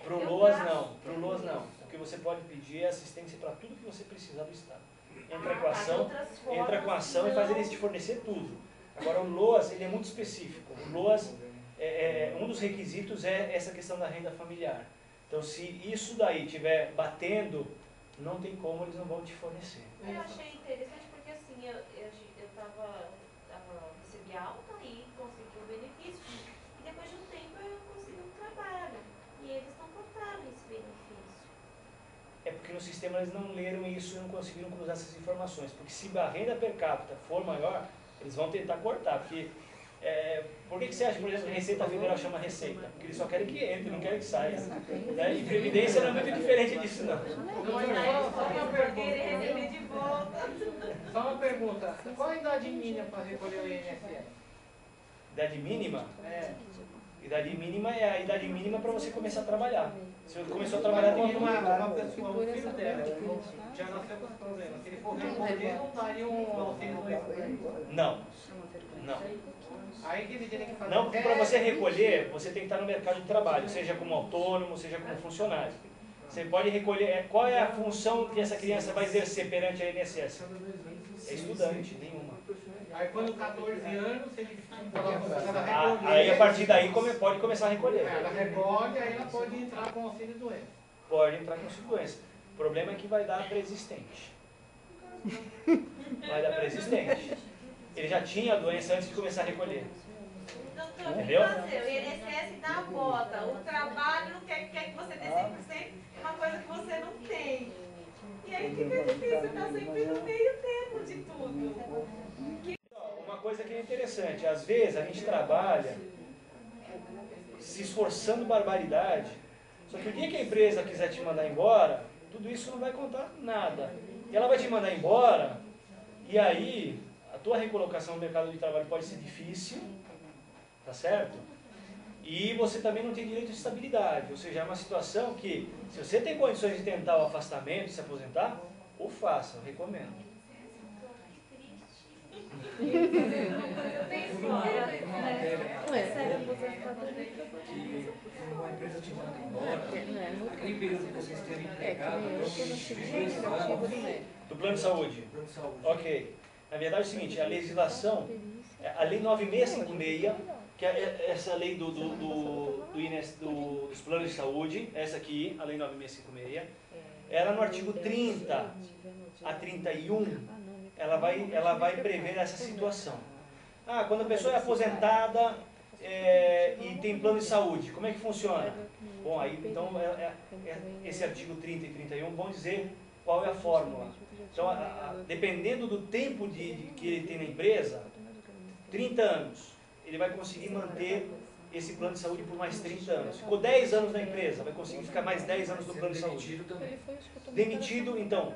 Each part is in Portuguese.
Pro LOAS não, pro LOAS não. O que você pode pedir é assistência para tudo que você precisar do Estado. Entra com a ação e faz eles te fornecer tudo. Agora o LOAS, ele é muito específico. O LOAS, um dos requisitos é essa questão da renda familiar. Então se isso daí estiver batendo, não tem como, eles não vão te fornecer. Eu achei interessante porque assim, eu recebi alta e consegui o benefício. E depois de um tempo eu consegui um trabalho. E eles não cortaram esse benefício. É porque no sistema eles não leram isso e não conseguiram cruzar essas informações. Porque se a renda per capita for maior, eles vão tentar cortar. Porque, por que você acha, por exemplo, que a Receita Federal chama Receita? Porque eles só querem que entre, não querem que saia. Né? E Previdência não é muito diferente disso, não. Só uma pergunta. Qual a idade mínima para recolher o INSS? Idade mínima? Idade mínima é a idade mínima para você começar a trabalhar. Se você começou a trabalhar, tem que uma pessoa, um filho dela, já nasceu com os problemas. Se ele for recolher, não daria um auxílio doença? Não. Não. Aí que ele teria que fazer. Não, porque para você recolher, você tem que estar no mercado de trabalho, seja como autônomo, seja como funcionário. Você pode recolher. Qual é a função que essa criança vai exercer perante a INSS? É estudante, nenhuma. Aí quando 14 anos, se ele aí a partir daí pode começar a recolher. Ela recolhe, aí ela pode entrar com auxílio doença. Pode entrar com auxílio doença. O problema é que vai dar preexistente. Vai dar preexistente. Ele já tinha a doença antes de começar a recolher. Doutor, entendeu? O INSS dá a bota, o trabalho não quer que você dê 100%, é uma coisa que você não tem. E aí fica difícil, está sempre no meio termo de tudo. Uma coisa que é interessante, às vezes a gente trabalha se esforçando barbaridade, só que o dia que a empresa quiser te mandar embora, tudo isso não vai contar nada. E ela vai te mandar embora, e aí a tua recolocação no mercado de trabalho pode ser difícil, tá certo? E você também não tem direito de estabilidade, ou seja, é uma situação que, se você tem condições de tentar o afastamento e se aposentar, o faça, eu recomendo. Uma empresa te manda embora, aquele período que você esteja empregado, do plano de saúde. Ok. Na verdade é o seguinte, a legislação, a lei 9656, que é essa lei dos planos de saúde, essa aqui, a lei 9656, ela no artigo 30 a 31, ela vai prever essa situação. Quando a pessoa é aposentada e tem plano de saúde, como é que funciona? Bom, aí então esse artigo 30 e 31 vão dizer qual é a fórmula. Então, dependendo do tempo que ele tem na empresa, 30 anos, ele vai conseguir manter esse plano de saúde por mais 30 anos. Ficou 10 anos na empresa, vai conseguir ficar mais 10 anos no plano de saúde. Demitido, então,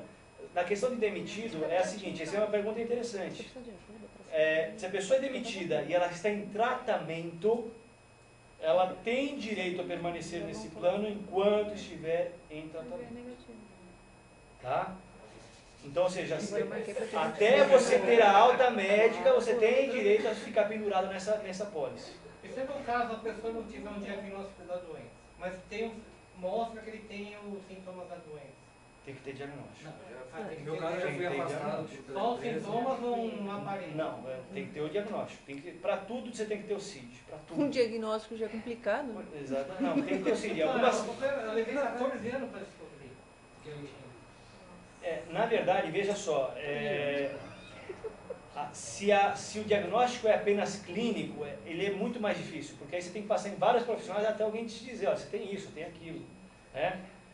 na questão de demitido, é a seguinte, essa é uma pergunta interessante. Se a pessoa é demitida e ela está em tratamento, ela tem direito a permanecer nesse plano enquanto estiver em tratamento. Tá? Então, ou seja, até você ter a alta médica, você tem direito a ficar pendurado nessa pólice. E se no caso a pessoa não tiver um diagnóstico da doença, mas mostra que ele tem os sintomas da doença? Tem que ter diagnóstico. No meu caso, eu já fui afastado. Só os sintomas ou um aparelho? Não, tem que ter o diagnóstico. Para tudo você tem que ter o CID. Para tudo. Um diagnóstico já é complicado. Exato. Não, tem que ter o CID. Eu levei 14 anos para descobrir. Na verdade, veja só, se o diagnóstico é apenas clínico, ele é muito mais difícil, porque aí você tem que passar em vários profissionais até alguém te dizer, ó, você tem isso, tem aquilo.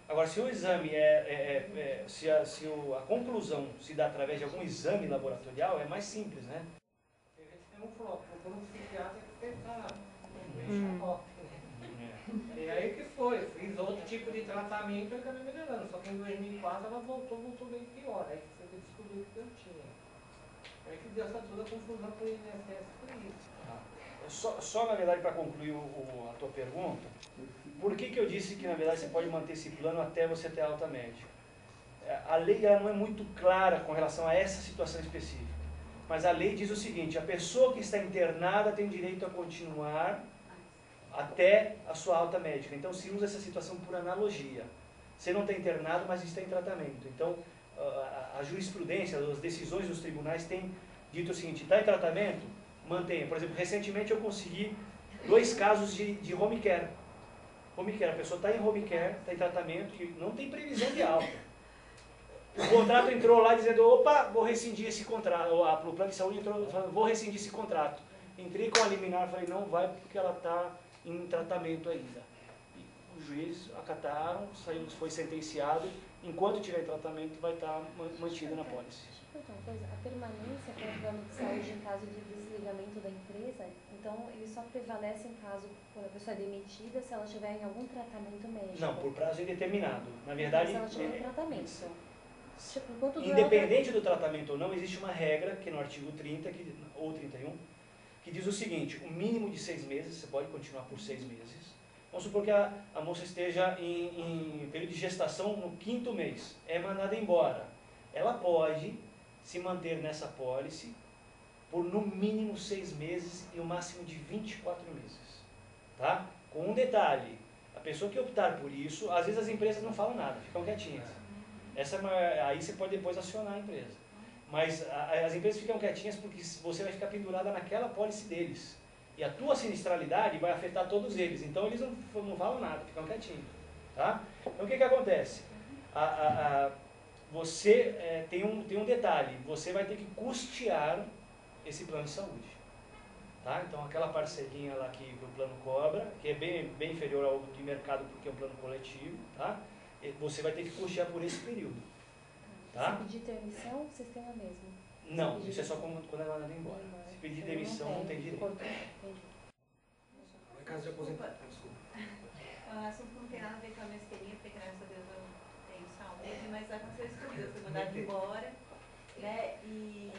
Agora, se o exame se a conclusão se dá através de algum exame laboratorial, é mais simples, né? Tem um flop, procura um psiquiatra que está E aí que foi, eu fiz outro tipo de tratamento e acabei melhorando, só que em 2004 ela voltou bem pior, aí que você descobriu que eu tinha. Aí que deu essa toda a confusão com o INSS por isso. Só na verdade, para concluir a tua pergunta, por que eu disse que na verdade você pode manter esse plano até você ter alta médica? A lei ela não é muito clara com relação a essa situação específica, mas a lei diz o seguinte, a pessoa que está internada tem direito a continuar até a sua alta médica. Então se usa essa situação por analogia. Você não está internado, mas está em tratamento. Então a jurisprudência, as decisões dos tribunais têm dito o seguinte: está em tratamento, mantenha. Por exemplo, recentemente eu consegui 2 casos de home care. Home care, a pessoa está em home care, está em tratamento e não tem previsão de alta. O contrato entrou lá dizendo: opa, vou rescindir esse contrato. O plano de saúde entrou falando: vou rescindir esse contrato. Entrei com a liminar, falei: não vai porque ela está em tratamento ainda. E o juiz acataram, saiu, foi sentenciado. Enquanto tiver tratamento, vai estar mantida na pólice. A permanência para o plano de saúde em caso de desligamento da empresa, então ele só prevalece em caso quando a pessoa é demitida se ela estiver em algum tratamento médico? Não, por prazo indeterminado. Na verdade, se ela estiver em tratamento. Independente do tratamento ou não, existe uma regra, que é no artigo 30 ou 31, que diz o seguinte: o mínimo de 6 meses, você pode continuar por 6 meses. Vamos supor que a moça esteja em período de gestação no 5º mês, é mandada embora. Ela pode se manter nessa pólice por no mínimo 6 meses e o máximo de 24 meses. Tá? Com um detalhe: a pessoa que optar por isso, às vezes as empresas não falam nada, ficam quietinhas. Aí você pode depois acionar a empresa. Mas as empresas ficam quietinhas porque você vai ficar pendurada naquela pólice deles. E a tua sinistralidade vai afetar todos eles. Então eles não falam nada, ficam quietinhos. Tá? Então o que acontece? Você tem um detalhe: você vai ter que custear esse plano de saúde. Tá? Então aquela parcelinha lá que o plano cobra, que é bem inferior ao de mercado porque é um plano coletivo, tá? Você vai ter que custear por esse período. Tá? Se pedir demissão, o sistema é o mesmo? Não, isso é só quando ela vai embora. Se pedir demissão, não tem direito. No caso de aposentadoria, desculpa. É um assunto que não tem nada a ver com a minha experiência, porque graças a Deus eu tenho saúde, mas aconteceu isso comigo. Eu fui mandada embora, né? E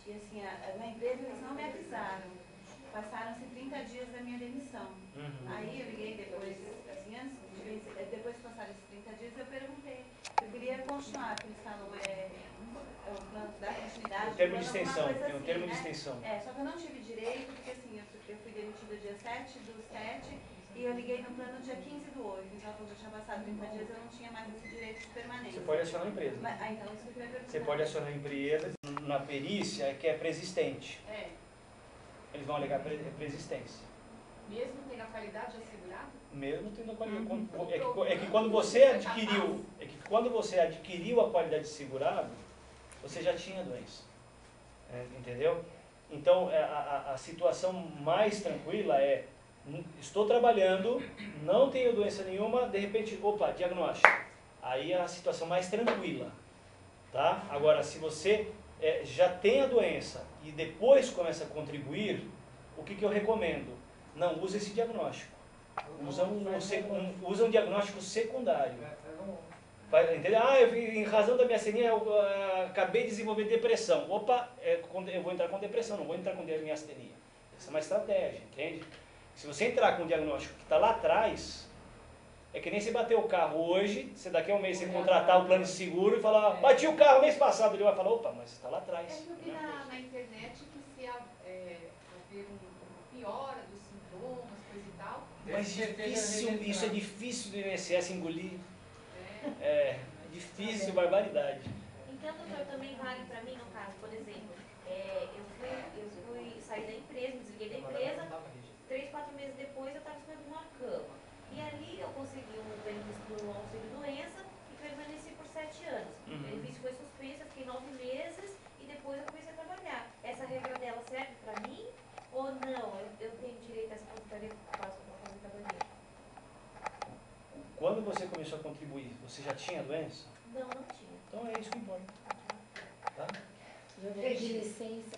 assim, na empresa eles não me avisaram. Passaram-se 30 dias da minha demissão. Aí eu liguei depois, assim, depois que passaram esses 30 dias, eu perguntei. Eu queria continuar, porque eles falam, o plano da continuidade. O termo de extensão, tem um termo de extensão. Só que eu não tive direito, porque assim, eu fui demitida dia 7/7 e eu liguei no plano dia 15/8. Então, quando eu tinha passado 30 dias, eu não tinha mais esse direito de permanência. Você pode acionar a empresa. Então, isso que eu queria perguntar. Você pode acionar a empresa na perícia que é preexistente. Eles vão alegar preexistência. Mesmo tendo a qualidade assegurada? Mesmo tendo a qualidade. É que quando você adquiriu a qualidade de segurado, você já tinha doença. Entendeu? Então, a situação mais tranquila é: estou trabalhando, não tenho doença nenhuma, de repente, opa, diagnóstico. Aí é a situação mais tranquila. Tá? Agora, se você já tem a doença e depois começa a contribuir, o que eu recomendo? Não use esse diagnóstico. Usa um diagnóstico secundário. Entendeu? Em razão da minha senia, eu acabei de desenvolver depressão. Opa, eu vou entrar com depressão, não vou entrar com miastenia. Essa é uma estratégia, entende? Se você entrar com um diagnóstico que está lá atrás, é que nem você bater o carro hoje, você daqui a um mês você contratar o plano de seguro e falar: bati o carro mês passado, ele vai falar: opa, mas está lá atrás. É que eu vi na internet que se haver piora dos sintomas, coisa e tal. Mas isso é difícil do INSS engolir. É difícil, barbaridade. Então, doutor, também vale para mim, no caso, por exemplo, eu fui sair da empresa, me desliguei da empresa, 3, 4 meses depois eu estava ficando numa cama. E ali eu consegui um benefício do auxílio-doença e permaneci por 7 anos. O benefício foi suspenso, eu fiquei 9 meses e depois eu comecei a trabalhar. Essa regra dela serve para mim ou não? Eu tenho direito a essa aposentadoria que eu faço com a aposentadoria? Quando você começou a contribuir, você já tinha doença? Não tinha. Então é isso que importa. Tá? Já veio de licença.